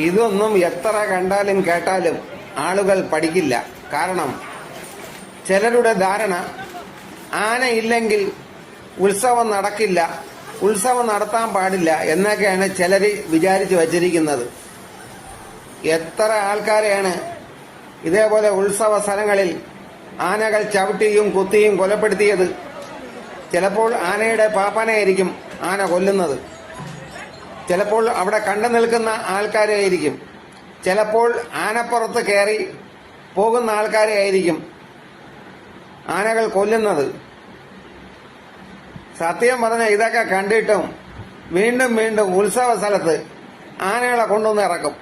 ഇതൊന്നും എത്ര കണ്ടാലും കേട്ടാലും ആളുകൾ പഠിക്കില്ല. കാരണം ചിലരുടെ ധാരണ ആനയില്ലെങ്കിൽ ഉത്സവം നടക്കില്ല, ഉത്സവം നടത്താൻ പാടില്ല എന്നൊക്കെയാണ് ചിലർ വിചാരിച്ചു വച്ചിരിക്കുന്നത്. എത്ര ആൾക്കാരെയാണ് ഇതേപോലെ ഉത്സവ സ്ഥലങ്ങളിൽ ആനകൾ ചവിട്ടിയും കുത്തിയും കൊലപ്പെടുത്തിയത്. ചിലപ്പോൾ ആനയുടെ പാപ്പാനെയായിരിക്കും ആന കൊല്ലുന്നത്, ചിലപ്പോൾ അവിടെ കണ്ടു നിൽക്കുന്ന ആൾക്കാരെ ആയിരിക്കും, ചിലപ്പോൾ ആനപ്പുറത്ത് കയറി പോകുന്ന ആൾക്കാരെ ആയിരിക്കും ആനകൾ കൊല്ലുന്നത്. സത്യം പറഞ്ഞ ഇതൊക്കെ കണ്ടിട്ടും വീണ്ടും വീണ്ടും ഉത്സവ സ്ഥലത്ത് ആനകളെ കൊണ്ടുവന്ന് ഇറക്കും.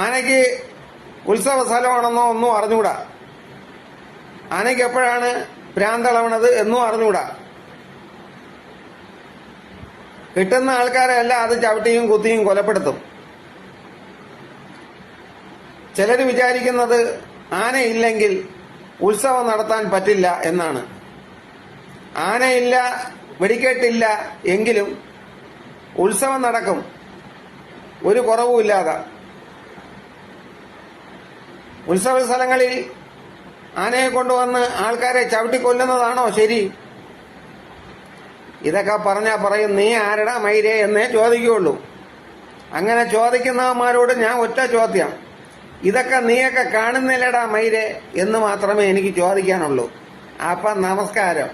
ആനയ്ക്ക് ഉത്സവ സ്ഥലമാണെന്നോ ഒന്നും അറിഞ്ഞൂടാ, ആനയ്ക്ക് എപ്പോഴാണ് ഭ്രാന്തളവണത് എന്നും അറിഞ്ഞൂടാ. കിട്ടുന്ന ആൾക്കാരെല്ലാം അത് ചവിട്ടിയും കുത്തിയും കൊലപ്പെടുത്തും. ചിലർ വിചാരിക്കുന്നത് ആനയില്ലെങ്കിൽ ഉത്സവം നടത്താൻ പറ്റില്ല എന്നാണ്. ആനയില്ല, വെടിക്കെട്ടില്ല എങ്കിലും ഉത്സവം നടക്കും, ഒരു കുറവുമില്ലാതെ. ഉത്സവ സ്ഥലങ്ങളിൽ ആനയെ കൊണ്ടുവന്ന് ആൾക്കാരെ ചവിട്ടിക്കൊല്ലുന്നതാണോ ശരി? ഇതൊക്കെ പറഞ്ഞാൽ പറയും, നീ ആരടാ മൈരേ എന്നേ ചോദിക്കുകയുള്ളൂ. അങ്ങനെ ചോദിക്കുന്നവന്മാരോട് ഞാൻ ഒറ്റ ചോദ്യം, ഇതൊക്കെ നീയൊക്കെ കാണുന്നില്ലടാ മൈരേ എന്ന് മാത്രമേ എനിക്ക് ചോദിക്കാനുള്ളൂ. അപ്പം നമസ്കാരം.